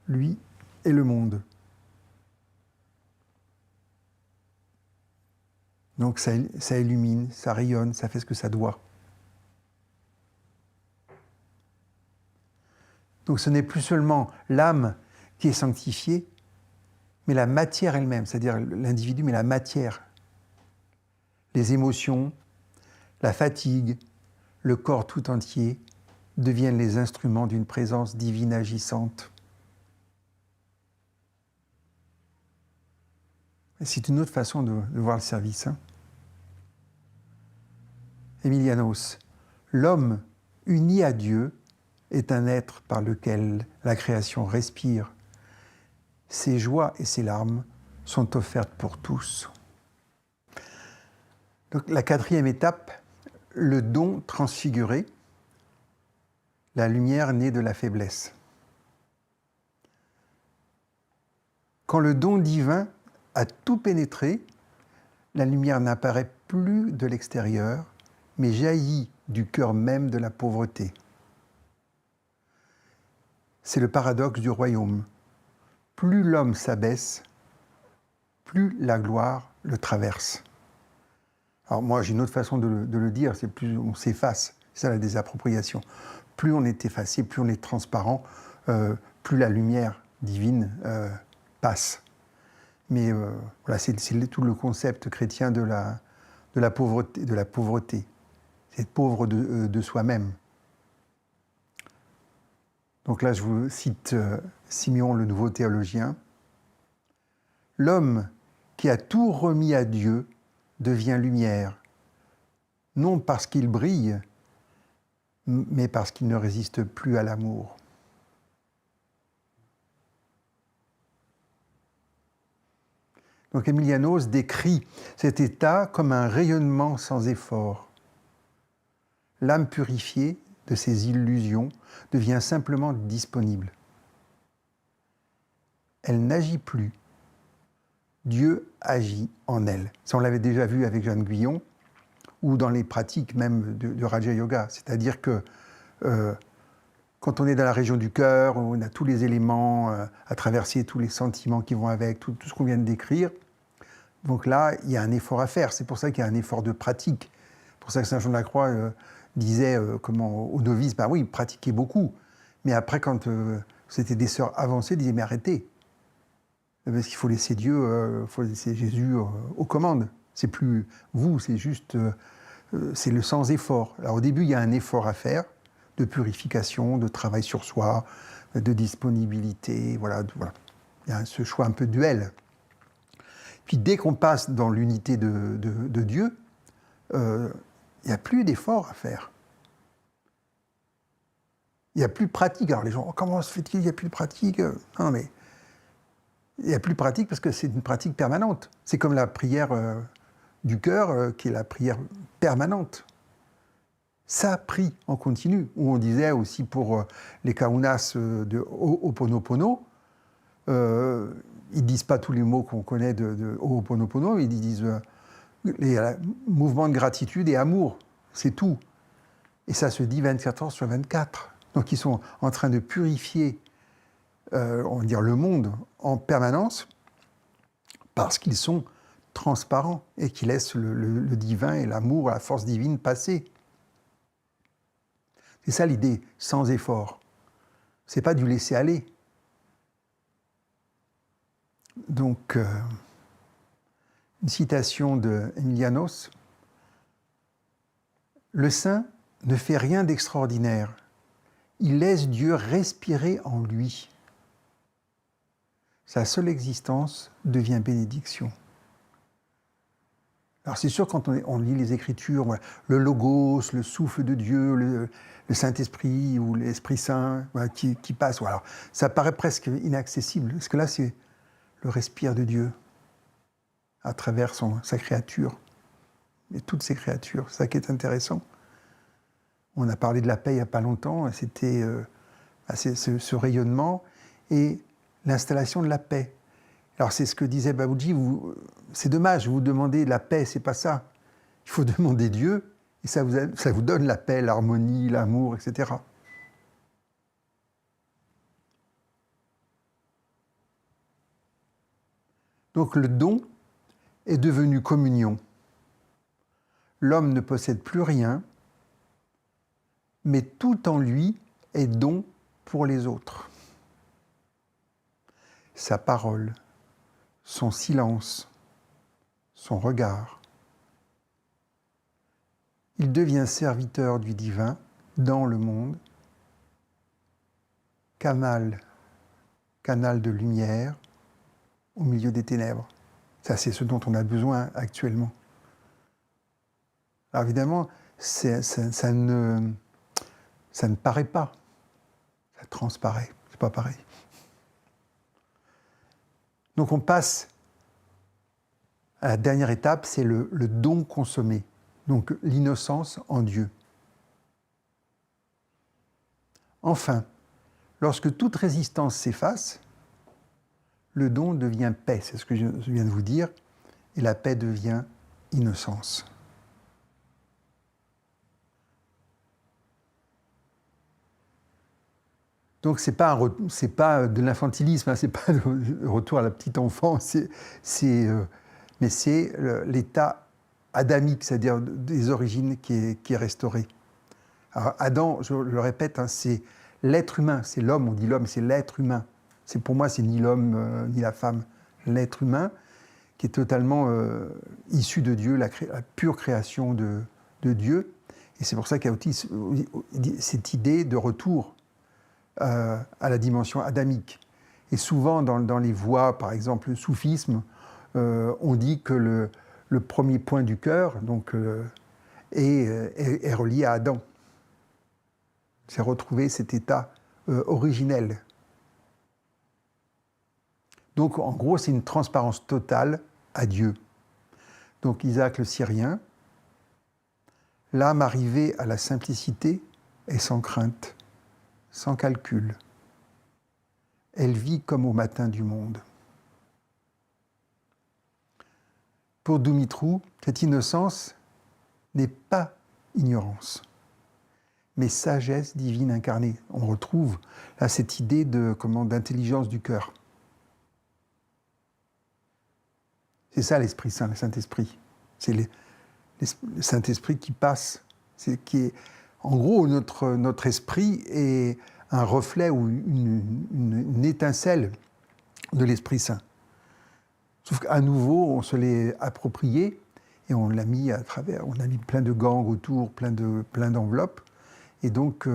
lui et le monde. Donc ça illumine, ça rayonne, ça fait ce que ça doit. Donc ce n'est plus seulement l'âme qui est sanctifiée, mais la matière elle-même, c'est-à-dire l'individu, mais la matière. Les émotions, la fatigue, le corps tout entier deviennent les instruments d'une présence divine agissante. C'est une autre façon de voir le service. Hein. Emilianos, l'homme uni à Dieu est un être par lequel la création respire. Ses joies et ses larmes sont offertes pour tous. Donc, la quatrième étape, le don transfiguré, la lumière née de la faiblesse. Quand le don divin a tout pénétré, la lumière n'apparaît plus de l'extérieur, mais jaillit du cœur même de la pauvreté. C'est le paradoxe du royaume. Plus l'homme s'abaisse, plus la gloire le traverse. Alors moi, j'ai une autre façon de le dire, c'est plus on s'efface, c'est ça la désappropriation. Plus on est effacé, plus on est transparent, plus la lumière divine passe. Mais voilà, c'est tout le concept chrétien de la pauvreté. C'est être pauvre de soi-même. Donc là, je vous cite Simeon, le nouveau théologien. L'homme qui a tout remis à Dieu devient lumière, non parce qu'il brille, mais parce qu'il ne résiste plus à l'amour. Donc Emilianos décrit cet état comme un rayonnement sans effort. L'âme purifiée de ses illusions, devient simplement disponible. Elle n'agit plus. Dieu agit en elle. Ça, on l'avait déjà vu avec Jeanne Guyon, ou dans les pratiques même du Raja Yoga. C'est-à-dire que quand on est dans la région du cœur, on a tous les éléments à traverser, tous les sentiments qui vont avec, tout ce qu'on vient de décrire. Donc là, il y a un effort à faire. C'est pour ça qu'il y a un effort de pratique. C'est pour ça que Saint Jean de la Croix disait aux novices, bah oui, pratiquez beaucoup. Mais après, quand c'était des sœurs avancées, ils disaient, mais arrêtez. Parce qu'il faut laisser Dieu, faut laisser Jésus aux commandes. C'est plus vous, c'est juste, c'est le sans effort. Alors au début, il y a un effort à faire, de purification, de travail sur soi, de disponibilité, voilà. Il y a ce choix un peu duel. Puis dès qu'on passe dans l'unité de Dieu, il n'y a plus d'effort à faire. Il n'y a plus de pratique. Alors les gens, oh, comment se fait-il qu'il n'y a plus de pratique? Non, mais il n'y a plus de pratique parce que c'est une pratique permanente. C'est comme la prière du cœur, qui est la prière permanente. Ça prie en continu. Où on disait aussi pour les kaunas de Ho'oponopono, ils ne disent pas tous les mots qu'on connaît de Ho'oponopono, ils disent mouvement de gratitude et amour, c'est tout. Et ça se dit 24 heures sur 24. Donc ils sont en train de purifier, on va dire, le monde en permanence, parce qu'ils sont transparents et qu'ils laissent le divin et l'amour, la force divine passer. C'est ça l'idée, sans effort. C'est pas du laisser aller. Donc, une citation de Emilianos. Le saint ne fait rien d'extraordinaire. Il laisse Dieu respirer en lui. Sa seule existence devient bénédiction. Alors c'est sûr, quand on lit les Écritures, voilà, le Logos, le souffle de Dieu, le Saint-Esprit ou l'Esprit Saint voilà, qui passe, voilà. Alors, ça paraît presque inaccessible, parce que là, c'est le respire de Dieu à travers sa créature, et toutes ses créatures. C'est ça qui est intéressant. On a parlé de la paix il n'y a pas longtemps, c'était ce rayonnement et l'installation de la paix. Alors c'est ce que disait Babuji, c'est dommage, vous demandez la paix, c'est pas ça. Il faut demander Dieu, et ça vous donne la paix, l'harmonie, l'amour, etc. Donc le don est devenu communion. L'homme ne possède plus rien, mais tout en lui est don pour les autres. Sa parole, son silence, son regard. Il devient serviteur du divin dans le monde, canal de lumière au milieu des ténèbres. Ça, c'est ce dont on a besoin actuellement. Alors évidemment, ça ne paraît pas, ça transparaît, c'est pas pareil. Donc on passe à la dernière étape, c'est le don consommé, donc l'innocence en Dieu. Enfin, lorsque toute résistance s'efface, le don devient paix, c'est ce que je viens de vous dire, et la paix devient innocence. Donc c'est pas de l'infantilisme, hein, c'est pas le retour à la petite enfance, mais c'est l'état adamique, c'est-à-dire des origines qui est restauré. Alors Adam, je le répète, hein, c'est l'être humain, c'est l'homme, on dit l'homme, c'est l'être humain. Pour moi, c'est ni l'homme ni la femme, l'être humain qui est totalement issu de Dieu, la pure création de Dieu. Et c'est pour ça qu'il y a aussi cette idée de retour à la dimension adamique. Et souvent, dans les voies, par exemple, le soufisme, on dit que le premier point du cœur donc, est relié à Adam. C'est retrouver cet état originel. Donc, en gros, c'est une transparence totale à Dieu. Donc, Isaac le Syrien, l'âme arrivée à la simplicité est sans crainte, sans calcul. Elle vit comme au matin du monde. Pour Dumitru, cette innocence n'est pas ignorance, mais sagesse divine incarnée. On retrouve là cette idée d'intelligence du cœur. C'est ça l'Esprit Saint, le Saint-Esprit. C'est le Saint-Esprit qui passe. En gros, notre esprit est un reflet ou une étincelle de l'Esprit Saint. Sauf qu'à nouveau, on se l'est approprié et on l'a mis à travers. On a mis plein de gangs autour, plein d'enveloppes. Et donc,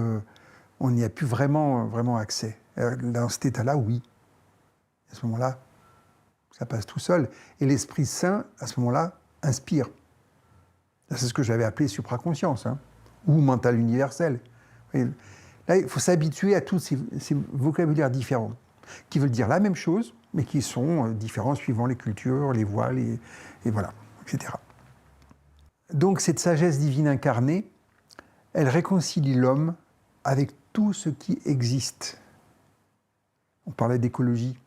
on n'y a plus vraiment accès. Dans cet état-là, oui. À ce moment-là, ça passe tout seul. Et l'Esprit Saint, à ce moment-là, inspire. C'est ce que j'avais appelé supraconscience, ou mental universel. Et là, il faut s'habituer à tous ces vocabulaires différents, qui veulent dire la même chose, mais qui sont différents suivant les cultures, les voies, et voilà, etc. Donc cette sagesse divine incarnée, elle réconcilie l'homme avec tout ce qui existe. On parlait d'écologie.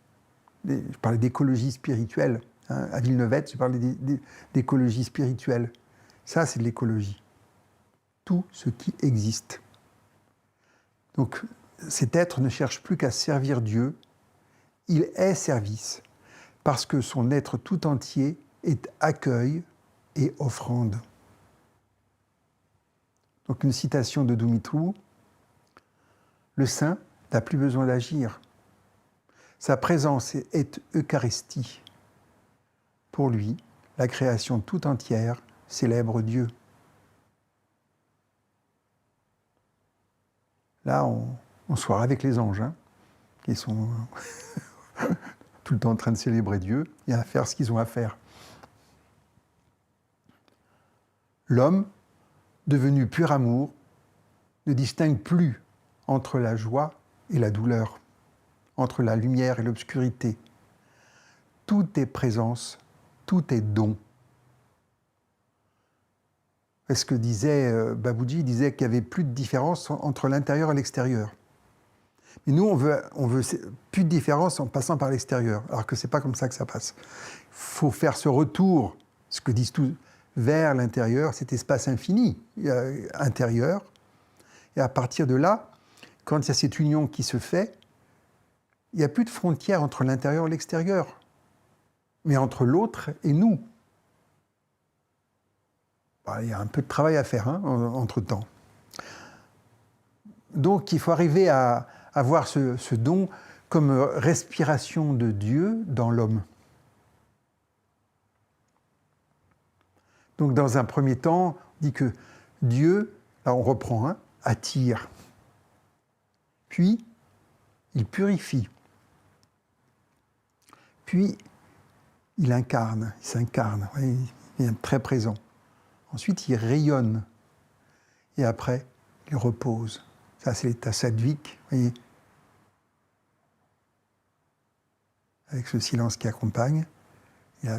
Je parlais d'écologie spirituelle. À Villeneuve, je parlais d'écologie spirituelle. Ça, c'est de l'écologie. Tout ce qui existe. Donc, cet être ne cherche plus qu'à servir Dieu. Il est service, parce que son être tout entier est accueil et offrande. Donc, une citation de Dumitru. Le saint n'a plus besoin d'agir. Sa présence est Eucharistie. Pour lui, la création tout entière célèbre Dieu. Là, on soit avec les anges, qui sont tout le temps en train de célébrer Dieu et à faire ce qu'ils ont à faire. L'homme, devenu pur amour, ne distingue plus entre la joie et la douleur, entre la lumière et l'obscurité. Tout est présence, tout est don. Et ce que disait Baboudji, disait qu'il n'y avait plus de différence entre l'intérieur et l'extérieur. Mais nous, on veut plus de différence en passant par l'extérieur, alors que ce n'est pas comme ça que ça passe. Il faut faire ce retour, ce que disent tous, vers l'intérieur, cet espace infini intérieur. Et à partir de là, quand il y a cette union qui se fait, il n'y a plus de frontière entre l'intérieur et l'extérieur, mais entre l'autre et nous. Il y a un peu de travail à faire entre-temps. Donc il faut arriver à voir ce don comme respiration de Dieu dans l'homme. Donc dans un premier temps, on dit que Dieu, là on reprend, attire. Puis, il purifie. Puis, il incarne, il s'incarne, il est très présent. Ensuite, il rayonne. Et après, il repose. Ça, c'est l'état sattvique, voyez. Avec ce silence qui accompagne,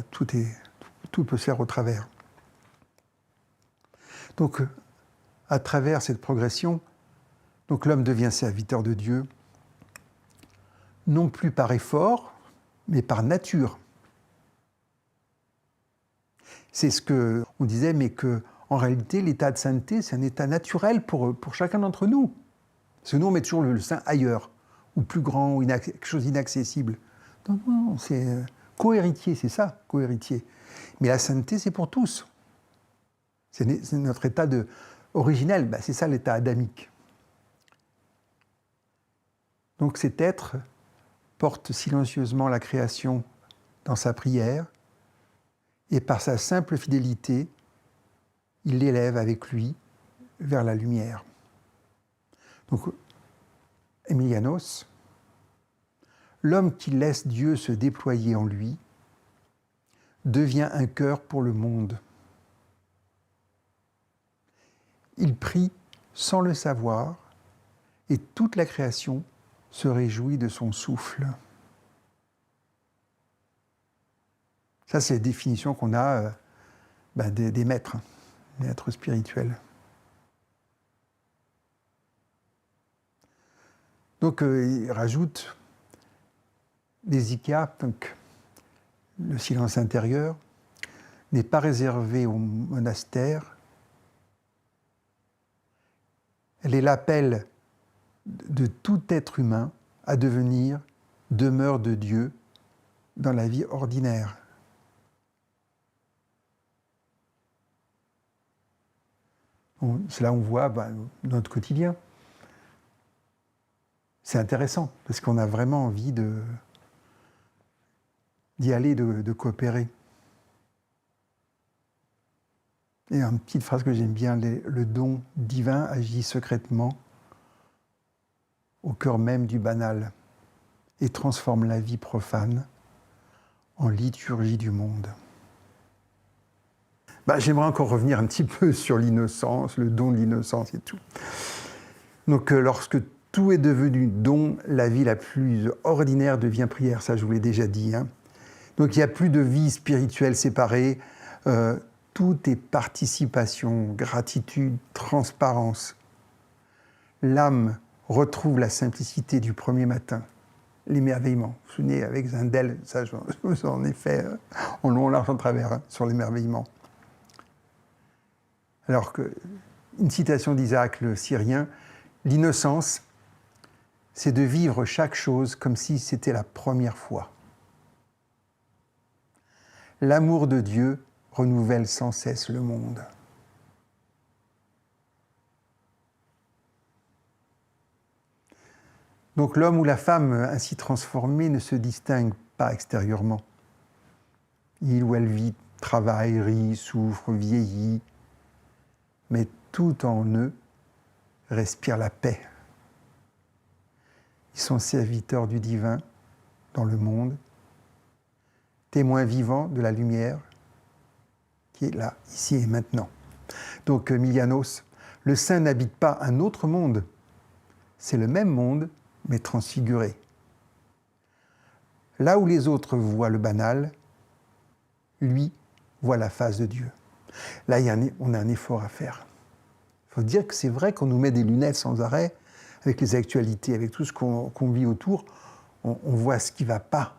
tout peut se faire au travers. Donc, à travers cette progression, donc l'homme devient serviteur de Dieu, non plus par effort, mais par nature. C'est ce qu'on disait, mais qu'en réalité, l'état de sainteté, c'est un état naturel pour chacun d'entre nous. Parce que nous, on met toujours le saint ailleurs, ou plus grand, ou quelque chose d'inaccessible. Non, c'est co-héritier, c'est ça, co-héritier. Mais la sainteté, c'est pour tous. C'est notre état originel, c'est ça l'état adamique. Donc cet être porte silencieusement la création dans sa prière, et par sa simple fidélité, il l'élève avec lui vers la lumière. Donc, Emilianos, l'homme qui laisse Dieu se déployer en lui, devient un cœur pour le monde. Il prie sans le savoir, et toute la création se réjouit de son souffle. Ça, c'est la définition qu'on a des maîtres spirituels. Donc il rajoute l'Hésychia, donc le silence intérieur, n'est pas réservé au monastère. Elle est l'appel de tout être humain à devenir demeure de Dieu dans la vie ordinaire. C'est là où on voit notre quotidien. C'est intéressant, parce qu'on a vraiment envie d'y aller, de coopérer. Et une petite phrase que j'aime bien, le don divin agit secrètement au cœur même du banal et transforme la vie profane en liturgie du monde. J'aimerais encore revenir un petit peu sur l'innocence, le don de l'innocence et tout. Donc lorsque tout est devenu don, la vie la plus ordinaire devient prière, ça je vous l'ai déjà dit. Hein. Donc il n'y a plus de vie spirituelle séparée, tout est participation, gratitude, transparence. L'âme retrouve la simplicité du premier matin, l'émerveillement. Vous vous souvenez, avec Zindel, ça j'en ai fait en long, large, en travers, sur l'émerveillement. Alors une citation d'Isaac le Syrien, l'innocence, c'est de vivre chaque chose comme si c'était la première fois. L'amour de Dieu renouvelle sans cesse le monde. Donc l'homme ou la femme ainsi transformé ne se distingue pas extérieurement. Il ou elle vit, travaille, rit, souffre, vieillit, mais tout en eux respire la paix. Ils sont serviteurs du divin dans le monde, témoins vivants de la lumière qui est là, ici et maintenant. Donc Milianos, le saint n'habite pas un autre monde, c'est le même monde, mais transfiguré. Là où les autres voient le banal, lui voit la face de Dieu. Là, on a un effort à faire. Il faut dire que c'est vrai qu'on nous met des lunettes sans arrêt, avec les actualités, avec tout ce qu'on vit autour, on voit ce qui ne va pas.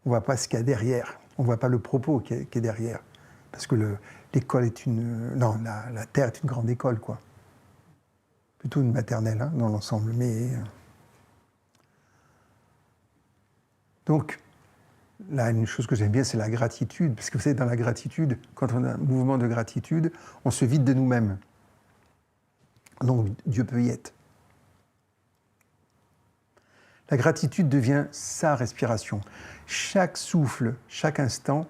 On ne voit pas ce qu'il y a derrière. On ne voit pas le propos qui est derrière. Parce que l'école est la Terre est une grande école, quoi. Plutôt une maternelle, dans l'ensemble. Mais donc, là, une chose que j'aime bien, c'est la gratitude. Parce que vous savez, dans la gratitude, quand on a un mouvement de gratitude, on se vide de nous-mêmes. Donc, Dieu peut y être. La gratitude devient sa respiration. Chaque souffle, chaque instant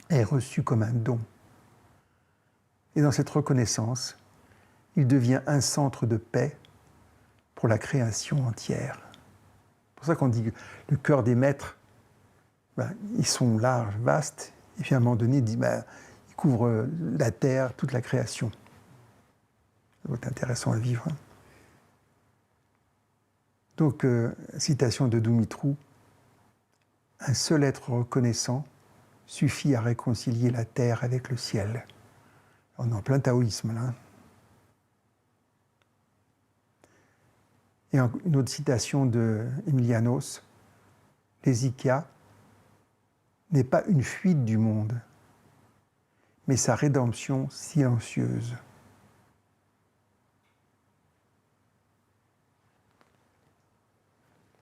est reçu comme un don. Et dans cette reconnaissance, il devient un centre de paix pour la création entière. C'est pour ça qu'on dit que le cœur des maîtres, ils sont larges, vastes, et puis à un moment donné, ils couvrent la terre, toute la création. C'est intéressant à vivre. Donc, citation de Dumitru, « Un seul être reconnaissant suffit à réconcilier la terre avec le ciel. » On est en plein taoïsme, là. Et une autre citation de Emilianos, « L'Hésychia n'est pas une fuite du monde, mais sa rédemption silencieuse. »